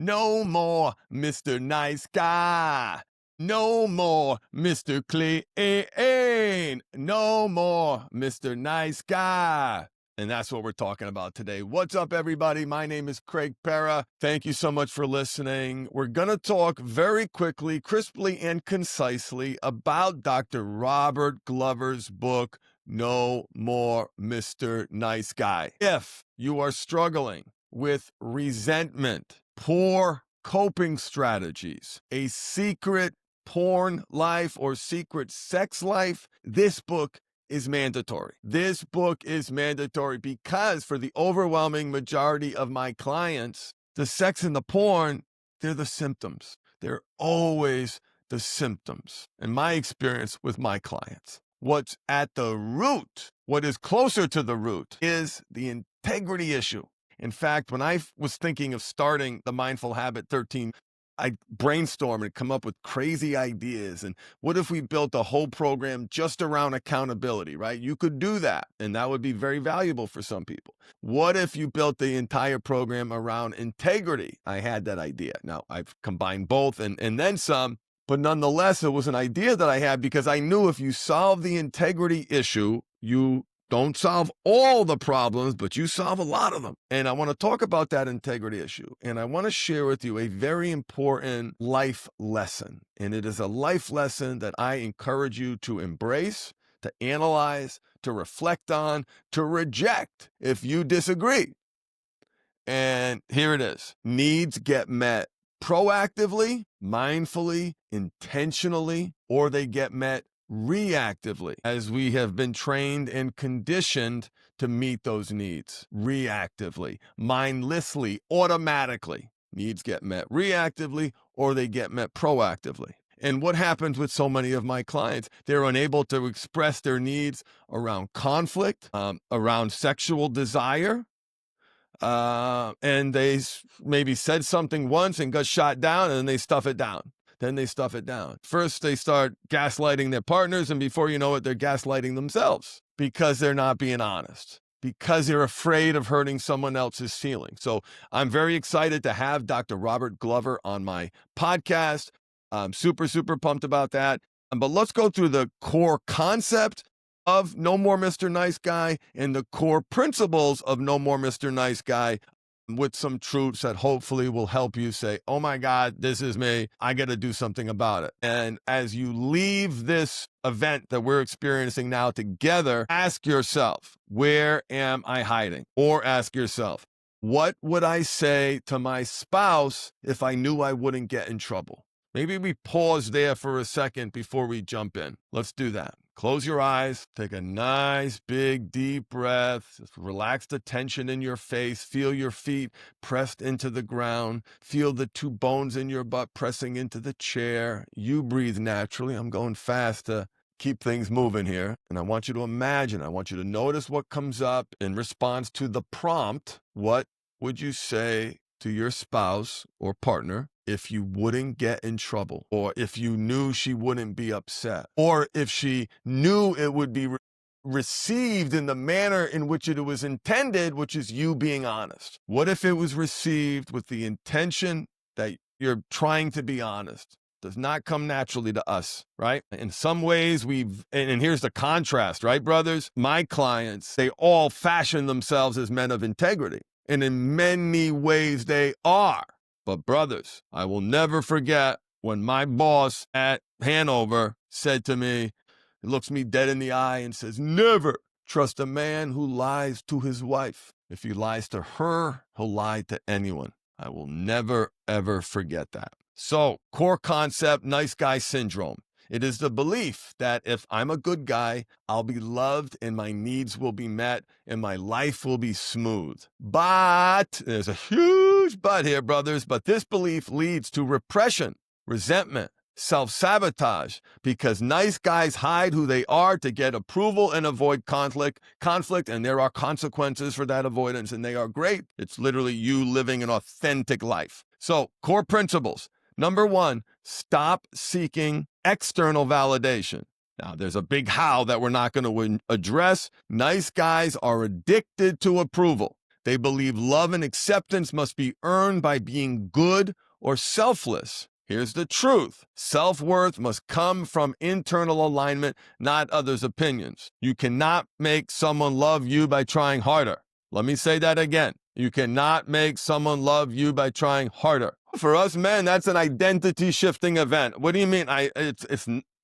No more Mr. Nice Guy. No more Mr. Clean. No more Mr. Nice Guy. And that's what we're talking about today. What's up, everybody? My name is Craig Pera. Thank you so much for listening. We're going to talk very quickly, crisply, and concisely about Dr. Robert Glover's book, No More Mr. Nice Guy. If you are struggling with resentment, poor coping strategies, a secret porn life or secret sex life, this book is mandatory. This book is mandatory because for the overwhelming majority of my clients, the sex and the porn, they're the symptoms. They're always the symptoms. In my experience with my clients, what's at the root, what is closer to the root, is the integrity issue. In fact, when I was thinking of starting the Mindful Habit 13, I brainstorm and come up with crazy ideas. And what if we built a whole program just around accountability, right? You could do that, and that would be very valuable for some people. What if you built the entire program around integrity? I had that idea. Now, I've combined both and then some, but nonetheless, it was an idea that I had because I knew if you solve the integrity issue, you don't solve all the problems, but you solve a lot of them. And I want to talk about that integrity issue. And I want to share with you a very important life lesson. And it is a life lesson that I encourage you to embrace, to analyze, to reflect on, to reject if you disagree. And here it is. Needs get met proactively, mindfully, intentionally, or they get met reactively, as we have been trained and conditioned to meet those needs reactively, mindlessly, automatically. Needs get met reactively or they get met proactively. And what happens with so many of my clients? They're unable to express their needs around conflict, around sexual desire, and they maybe said something once and got shot down, and then they stuff it down. Then they stuff it down. First, they start gaslighting their partners, and before you know it, they're gaslighting themselves because they're not being honest, because they're afraid of hurting someone else's feelings. So I'm very excited to have Dr. Robert Glover on my podcast. I'm super, super pumped about that. But let's go through the core concept of No More Mr. Nice Guy and the core principles of No More Mr. Nice Guy, with some truths that hopefully will help you say, oh my God, this is me. I got to do something about it. And as you leave this event that we're experiencing now together, ask yourself, where am I hiding? Or ask yourself, what would I say to my spouse if I knew I wouldn't get in trouble? Maybe we pause there for a second before we jump in. Let's do that. Close your eyes, take a nice, big, deep breath, just relax the tension in your face, feel your feet pressed into the ground, feel the two bones in your butt pressing into the chair. You breathe naturally. I'm going fast to keep things moving here. And I want you to imagine, I want you to notice what comes up in response to the prompt. What would you say to your spouse or partner if you wouldn't get in trouble, or if you knew she wouldn't be upset, or if she knew it would be received in the manner in which it was intended, which is you being honest? What if it was received with the intention that you're trying to be honest? Does not come naturally to us, right? In some ways and here's the contrast, right, brothers? My clients, they all fashion themselves as men of integrity. And in many ways they are. But brothers, I will never forget when my boss at Hanover said to me, he looks me dead in the eye and says, never trust a man who lies to his wife. If he lies to her, he'll lie to anyone. I will never, ever forget that. So, core concept, nice guy syndrome. It is the belief that if I'm a good guy, I'll be loved and my needs will be met and my life will be smooth. But there's a huge but here, brothers, but this belief leads to repression, resentment, self-sabotage, because nice guys hide who they are to get approval and avoid conflict, and there are consequences for that avoidance, and they are great. It's literally you living an authentic life. So, core principles. Number one, stop seeking external validation. Now, there's a big how that we're not going to address. Nice guys are addicted to approval. They believe love and acceptance must be earned by being good or selfless. Here's the truth. Self-worth must come from internal alignment, not others' opinions. You cannot make someone love you by trying harder. Let me say that again. You cannot make someone love you by trying harder. For us men, that's an identity shifting event. What do you mean?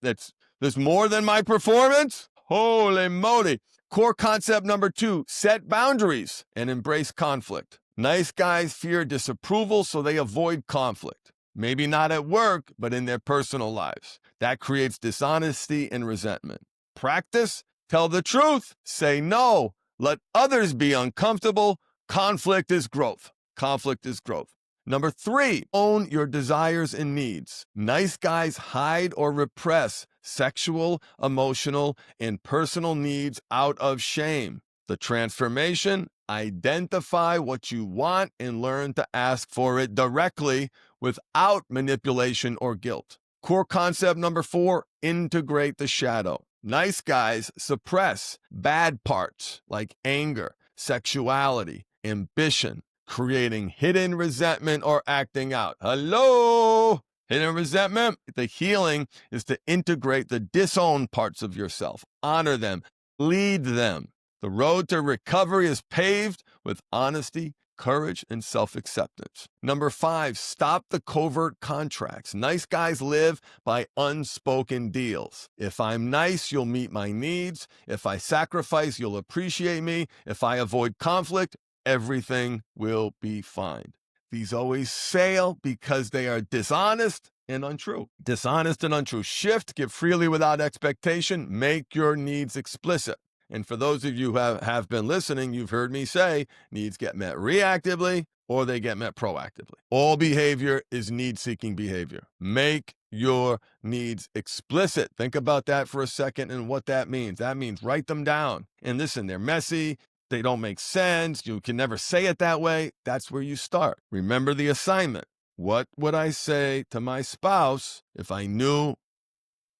There's more than my performance? Holy moly. Core concept number 2, set boundaries and embrace conflict. Nice guys fear disapproval, so they avoid conflict. Maybe not at work, but in their personal lives. That creates dishonesty and resentment. Practice, tell the truth, say no, let others be uncomfortable. Conflict is growth. Conflict is growth. Number 3, own your desires and needs. Nice guys hide or repress sexual, emotional, and personal needs out of shame. The transformation, identify what you want and learn to ask for it directly without manipulation or guilt. Core concept number 4, integrate the shadow. Nice guys suppress bad parts like anger, sexuality, ambition, creating hidden resentment or acting out. Hello? Hidden resentment? The healing is to integrate the disowned parts of yourself, honor them, lead them. The road to recovery is paved with honesty, courage, and self-acceptance. Number 5, stop the covert contracts. Nice guys live by unspoken deals. If I'm nice, you'll meet my needs. If I sacrifice, you'll appreciate me. If I avoid conflict, everything will be fine. These always fail because they are dishonest and untrue. Dishonest and untrue. Shift, give freely without expectation, make your needs explicit. And for those of you who have been listening, you've heard me say needs get met reactively or they get met proactively. All behavior is need-seeking behavior. Make your needs explicit. Think about that for a second and what that means. That means write them down. And listen, they're messy. They don't make sense. You can never say it that way. That's where you start. Remember the assignment. What would I say to my spouse if I knew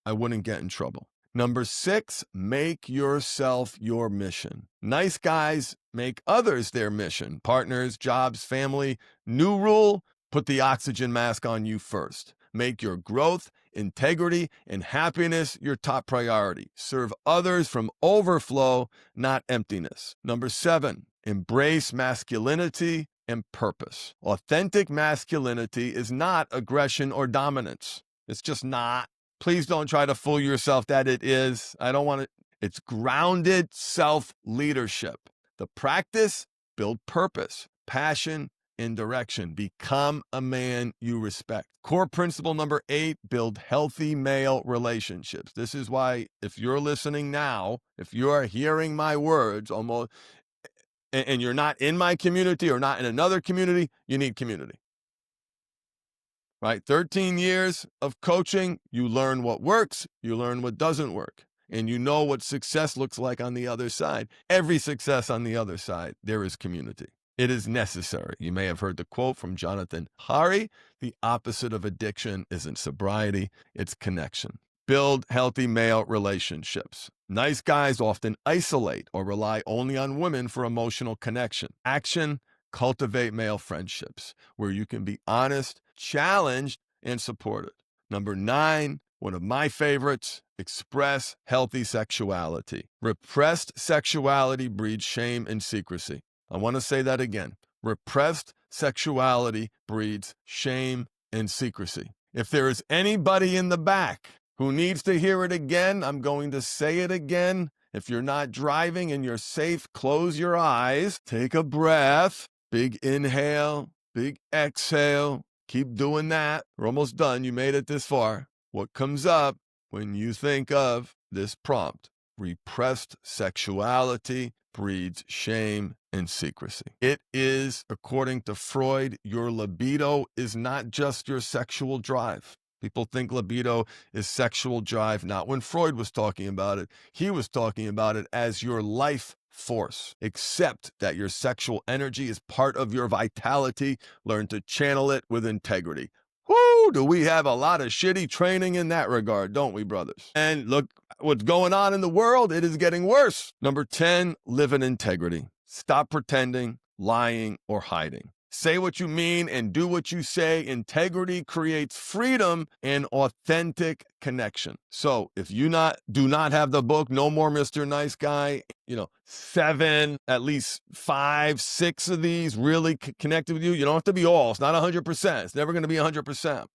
I wouldn't get in trouble? Number 6, make yourself your mission. Nice guys make others their mission. Partners, jobs, family. New rule, put the oxygen mask on you first. Make your growth, integrity, and happiness your top priority. Serve others from overflow, not emptiness. Number 7, embrace masculinity and purpose. Authentic masculinity is not aggression or dominance. It's just not. Please don't try to fool yourself that it is. I don't want to. It's grounded self-leadership. The practice, build purpose, passion, and direction. Become a man you respect. Core principle number 8, build healthy male relationships. This is why if you're listening now, if you are hearing my words almost, and you're not in my community or not in another community, you need community. Right? 13 years of coaching, you learn what works, you learn what doesn't work, and you know what success looks like on the other side. Every success on the other side, there is community. It is necessary. You may have heard the quote from Jonathan Hari, the opposite of addiction isn't sobriety, it's connection. Build healthy male relationships. Nice guys often isolate or rely only on women for emotional connection. Action, cultivate male friendships where you can be honest, challenged, and supported. Number 9, one of my favorites, express healthy sexuality. Repressed sexuality breeds shame and secrecy. I want to say that again. Repressed sexuality breeds shame and secrecy. If there is anybody in the back who needs to hear it again, I'm going to say it again. If you're not driving and you're safe, close your eyes, take a breath, big inhale, big exhale. Keep doing that. We're almost done. You made it this far. What comes up when you think of this prompt? Repressed sexuality breeds shame and secrecy. It is, according to Freud, your libido is not just your sexual drive. People think libido is sexual drive. Not when Freud was talking about it. He was talking about it as your life force. Accept that your sexual energy is part of your vitality. Learn to channel it with integrity. Whoo, do we have a lot of shitty training in that regard, don't we, brothers? And look what's going on in the world. It is getting worse. Number 10, live in integrity. Stop pretending. lying, or hiding. Say what you mean and do what you say. Integrity creates freedom and authentic connection. So if you do not have the book, No More Mr. Nice Guy, 7, at least 5, 6 of these really connected with you. You don't have to be all. It's not 100%. It's never going to be 100%.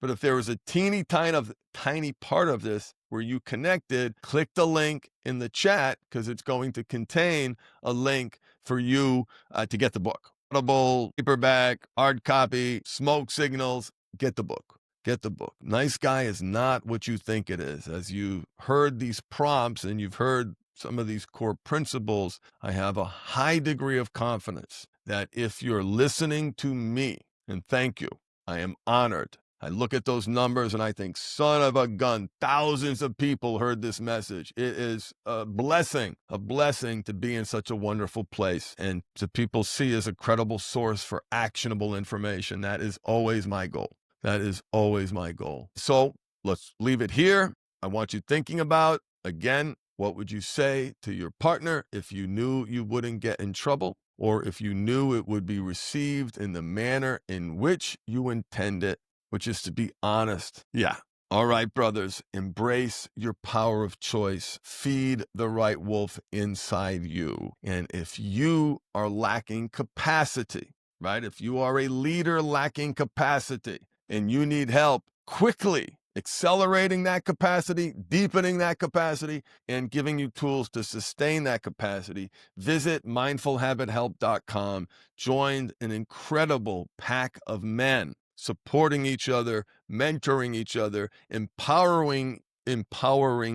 But if there was a tiny part of this where you connected, click the link in the chat because it's going to contain a link for you to get the book. Audible, paperback, hard copy, smoke signals, get the book. Get the book. Nice Guy is not what you think it is. As you heard these prompts and you've heard some of these core principles, I have a high degree of confidence that if you're listening to me, and thank you, I am honored. I look at those numbers and I think, son of a gun, thousands of people heard this message. It is a blessing to be in such a wonderful place and to people see as a credible source for actionable information. That is always my goal. That is always my goal. So let's leave it here. I want you thinking about, again, what would you say to your partner if you knew you wouldn't get in trouble, or if you knew it would be received in the manner in which you intend it, which is to be honest. Yeah. All right, brothers, embrace your power of choice. Feed the right wolf inside you. And if you are lacking capacity, right? If you are a leader lacking capacity and you need help quickly accelerating that capacity, deepening that capacity, and giving you tools to sustain that capacity, visit mindfulhabithelp.com. Join an incredible pack of men supporting each other, mentoring each other, empowering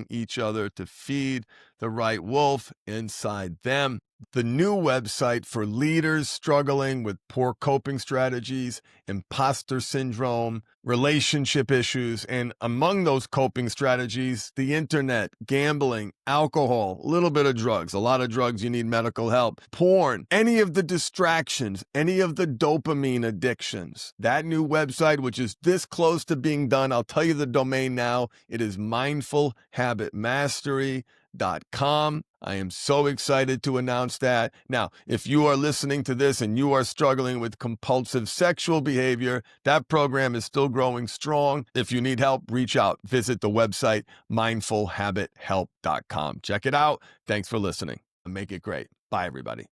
each other to feed the right wolf inside them. The new website for leaders struggling with poor coping strategies, imposter syndrome, relationship issues, and among those coping strategies, the internet, gambling, alcohol, a little bit of drugs, a lot of drugs, you need medical help, porn, any of the distractions, any of the dopamine addictions. That new website, which is this close to being done, I'll tell you the domain now. It is mindfulhabitmastery.com. I am so excited to announce that. Now, if you are listening to this and you are struggling with compulsive sexual behavior, that program is still growing strong. If you need help, reach out. Visit the website, mindfulhabithelp.com. Check it out. Thanks for listening. Make it great. Bye, everybody.